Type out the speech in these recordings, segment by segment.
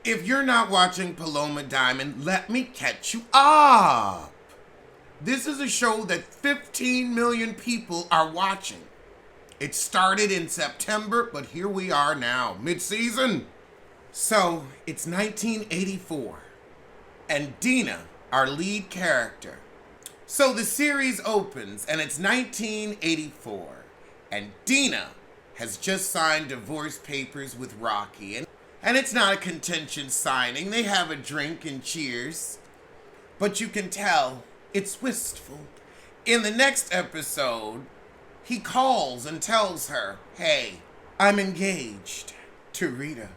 If you're not watching Paloma Diamond, let me catch you up. This is a show that 15 million people are watching. It started in September, but here we are now, mid-season. So, it's 1984, and Dina, our lead character. So the series opens, and it's 1984, and Dina has just signed divorce papers with Rocky, and it's not a contentious signing. They have a drink and cheers, but you can tell it's wistful. In the next episode, he calls and tells her, hey, I'm engaged to Rita.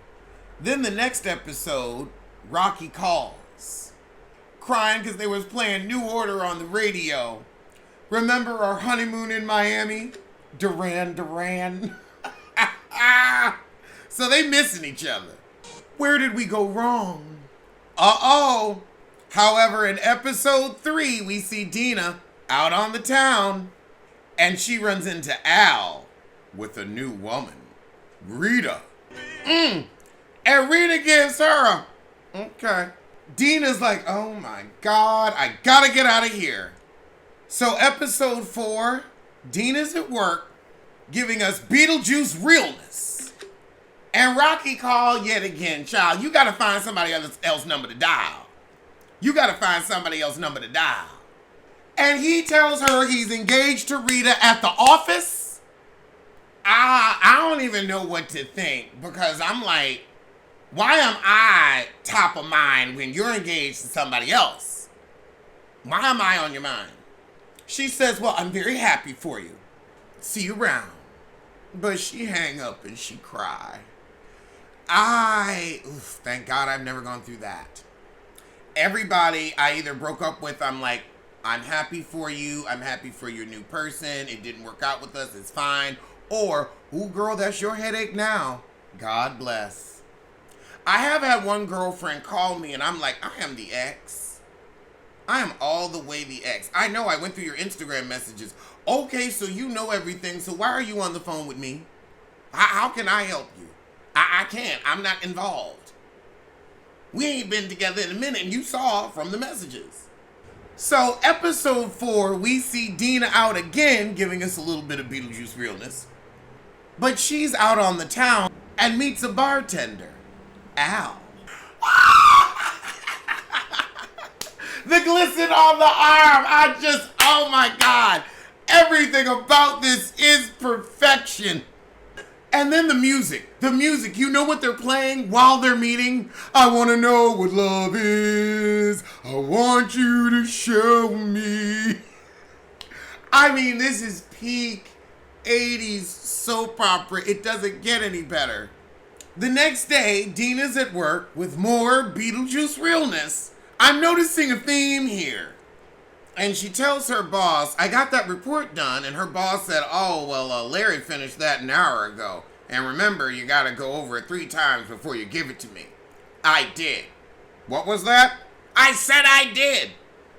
Then the next episode, Rocky calls, crying because they was playing New Order on the radio. Remember our honeymoon in Miami? Duran Duran. So they missing each other. Where did we go wrong? Uh-oh. However, in episode 3, we see Dina out on the town, and she runs into Al with a new woman, Rita. And Rita gives her a, okay. Dina's like, oh my God, I gotta get out of here. So episode 4, Dina's at work giving us Beetlejuice realness. And Rocky called yet again, child, you gotta find somebody else's number to dial. You gotta find somebody else's number to dial. And he tells her he's engaged to Rita at the office. I don't even know what to think, because I'm like, why am I top of mind when you're engaged to somebody else? Why am I on your mind? She says, well, I'm very happy for you. See you around. But she hang up and she cry. Thank God I've never gone through that. Everybody I either broke up with, I'm like, I'm happy for you. I'm happy for your new person. It didn't work out with us. It's fine. Or, ooh, girl, that's your headache now. God bless. I have had one girlfriend call me and I'm like, I am the ex. I am all the way the ex. I know I went through your Instagram messages. Okay, so you know everything. So why are you on the phone with me? How can I help you? I can't. I'm not involved. We ain't been together in a minute, and you saw from the messages. So episode 4, we see Dina out again, giving us a little bit of Beetlejuice realness. But she's out on the town and meets a bartender, Al. The glisten on the arm. Oh my God. Everything about this is perfection. And then the music, you know what they're playing while they're meeting? I want to know what love is. I want you to show me. I mean, this is peak 80s soap opera. It doesn't get any better. The next day, Dina's at work with more Beetlejuice realness. I'm noticing a theme here. And she tells her boss, I got that report done, and her boss said, oh, well, Larry finished that an hour ago. And remember, you gotta go over it 3 times before you give it to me. I did. What was that? I said I did.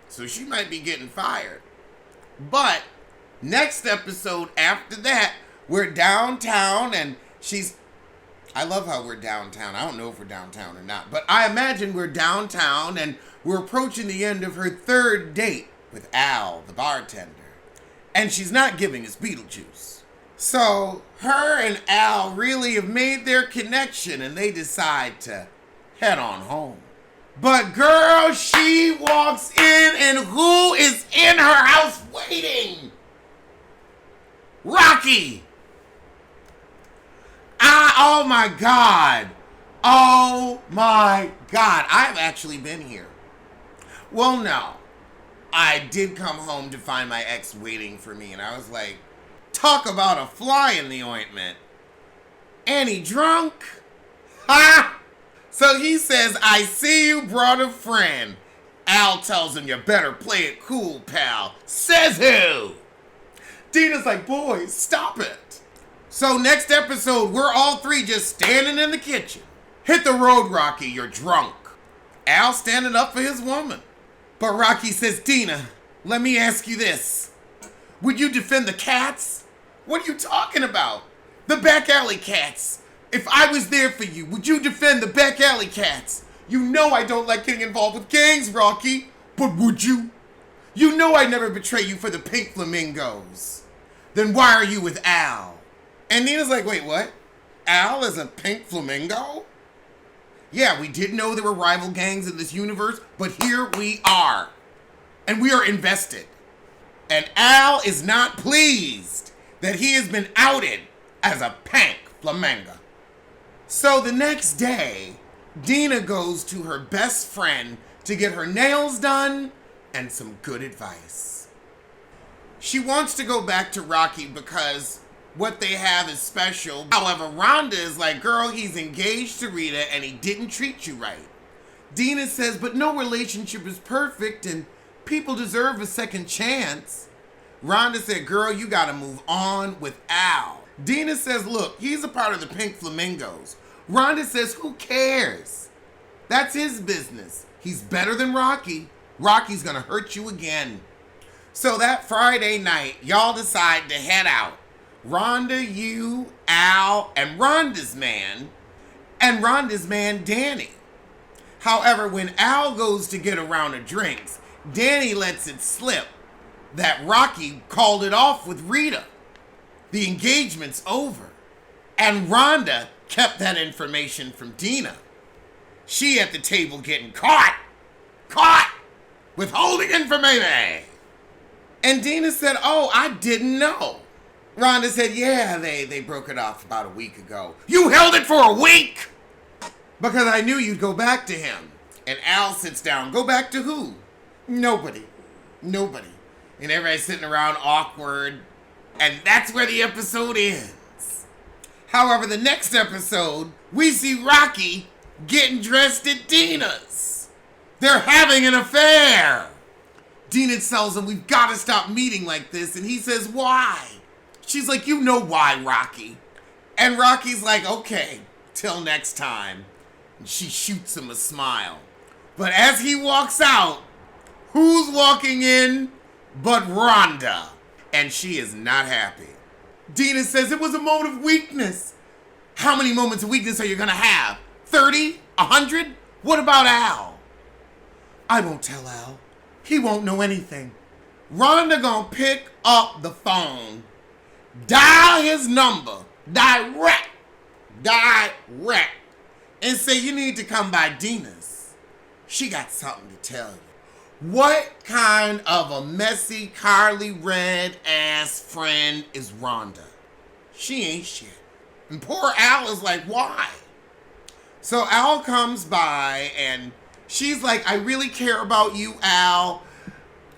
So she might be getting fired. But next episode after that, we're downtown and I love how we're downtown. I don't know if we're downtown or not, but I imagine we're downtown and we're approaching the end of her 3rd date with Al, the bartender. And she's not giving us Beetlejuice. So her and Al really have made their connection and they decide to head on home. But girl, she walks in and who is in her house waiting? Rocky. Oh my God. Oh my God. I've actually been here. Well, no. I did come home to find my ex waiting for me, and I was like, talk about a fly in the ointment. And he drunk? Ha! So he says, I see you brought a friend. Al tells him, you better play it cool, pal. Says who? Dina's like, boys, stop it. So next episode, we're all 3 just standing in the kitchen. Hit the road, Rocky, you're drunk. Al standing up for his woman. But Rocky says, Dina, let me ask you this. Would you defend the cats? What are you talking about? The back alley cats. If I was there for you, would you defend the back alley cats? You know I don't like getting involved with gangs, Rocky. But would you? You know I never betray you for the pink flamingos. Then why are you with Al? And Nina's like, wait, what? Al is a pink flamingo? Yeah, we did know there were rival gangs in this universe, but here we are. And we are invested. And Al is not pleased that he has been outed as a pink flamingo. So the next day, Dina goes to her best friend to get her nails done and some good advice. She wants to go back to Rocky because what they have is special. However, Rhonda is like, girl, he's engaged to Rita and he didn't treat you right. Dina says, but no relationship is perfect and people deserve a second chance. Rhonda said, girl, you gotta move on with Al. Dina says, look, he's a part of the Pink Flamingos. Rhonda says, who cares? That's his business. He's better than Rocky. Rocky's gonna hurt you again. So that Friday night, y'all decide to head out. Rhonda, you, Al, and Rhonda's man, Danny. However, when Al goes to get a round of drinks, Danny lets it slip that Rocky called it off with Rita. The engagement's over. And Rhonda kept that information from Dina. She at the table getting caught withholding information. And Dina said, oh, I didn't know. Rhonda said, yeah, they broke it off about a week ago. You held it for a week? Because I knew you'd go back to him. And Al sits down. Go back to who? Nobody. And everybody's sitting around awkward. And that's where the episode ends. However, the next episode, we see Rocky getting dressed at Dina's. They're having an affair. Dina tells him, we've got to stop meeting like this. And he says, why? She's like, you know why, Rocky. And Rocky's like, okay, till next time. And she shoots him a smile. But as he walks out, who's walking in but Rhonda? And she is not happy. Dina says, it was a moment of weakness. How many moments of weakness are you going to have? 30? 100? What about Al? I won't tell Al. He won't know anything. Rhonda gonna pick up the phone, dial his number, direct, and say, you need to come by Dina's. She got something to tell you. What kind of a messy, Carly Red ass friend is Rhonda? She ain't shit. And poor Al is like, why? So Al comes by and she's like, I really care about you, Al.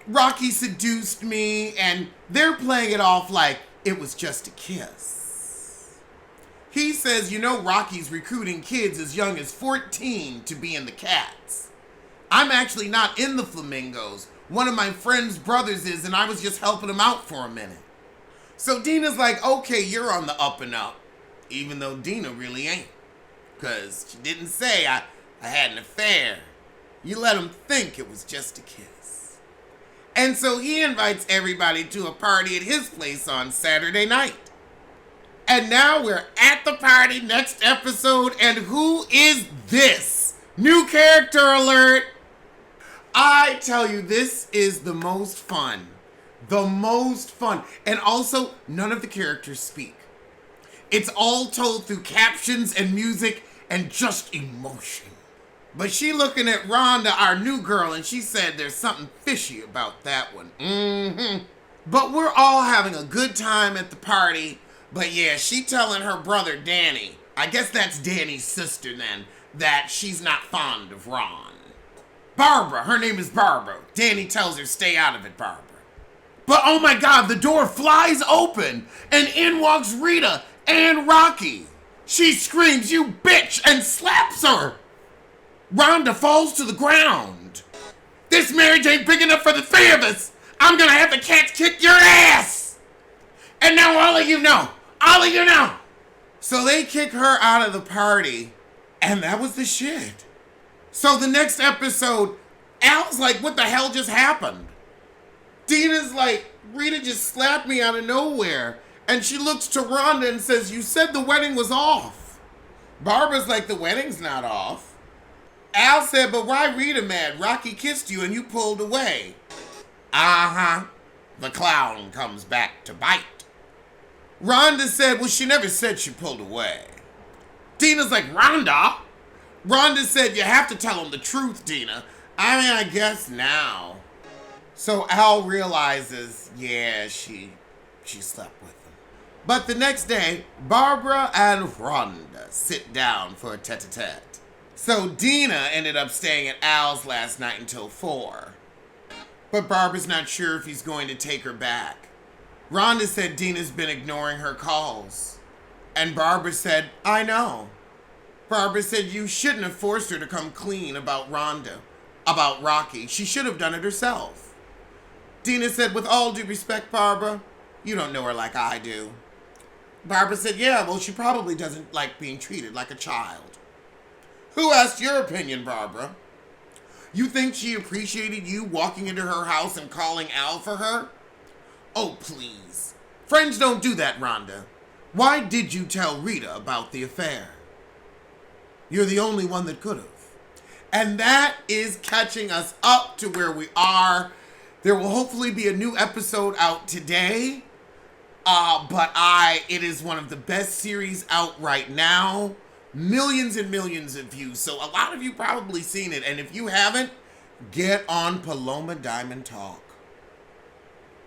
Rocky seduced me, and they're playing it off like it was just a kiss. He says, you know, Rocky's recruiting kids as young as 14 to be in the Cats. I'm actually not in the Flamingos. One of my friend's brothers is, and I was just helping him out for a minute. So Dina's like, okay, you're on the up and up, even though Dina really ain't. Because she didn't say I had an affair. You let him think it was just a kiss. And so he invites everybody to a party at his place on Saturday night. And now we're at the party, next episode, and who is this? New character alert. I tell you, this is the most fun. The most fun. And also, none of the characters speak. It's all told through captions and music and just emotion. But she looking at Rhonda, our new girl, and she said there's something fishy about that one. But we're all having a good time at the party. But yeah, she telling her brother Danny, I guess that's Danny's sister then, that she's not fond of Ron. Barbara, her name is Barbara. Danny tells her, stay out of it, Barbara. But oh my God, the door flies open and in walks Rita and Rocky. She screams, you bitch, and slaps her. Rhonda falls to the ground. This marriage ain't big enough for the three of us. I'm gonna have the Cats kick your ass. And now all of you know. So they kick her out of the party, and that was the shit. So the next episode, Al's like, what the hell just happened? Dina's like, Rita just slapped me out of nowhere. And she looks to Rhonda and says, you said the wedding was off. Barbara's like, the wedding's not off. Al said, but why Rita mad? Rocky kissed you and you pulled away. Uh-huh. The clown comes back to bite. Rhonda said, well, she never said she pulled away. Dina's like, Rhonda? Rhonda said, you have to tell him the truth, Dina. I mean, I guess now. So Al realizes, yeah, she slept with him. But the next day, Barbara and Rhonda sit down for a tete-a-tete. So Dina ended up staying at Al's last night until 4. But Barbara's not sure if he's going to take her back. Rhonda said Dina's been ignoring her calls. And Barbara said, I know. Barbara said you shouldn't have forced her to come clean about Rocky. She should have done it herself. Dina said, with all due respect, Barbara, you don't know her like I do. Barbara said, yeah, well, she probably doesn't like being treated like a child. Who asked your opinion, Barbara? You think she appreciated you walking into her house and calling Al for her? Oh, please. Friends don't do that, Rhonda. Why did you tell Rita about the affair? You're the only one that could have. And that is catching us up to where we are. There will hopefully be a new episode out today. But it is one of the best series out right now. Millions and millions of views. So a lot of you probably seen it. And if you haven't, get on Paloma Diamond Talk.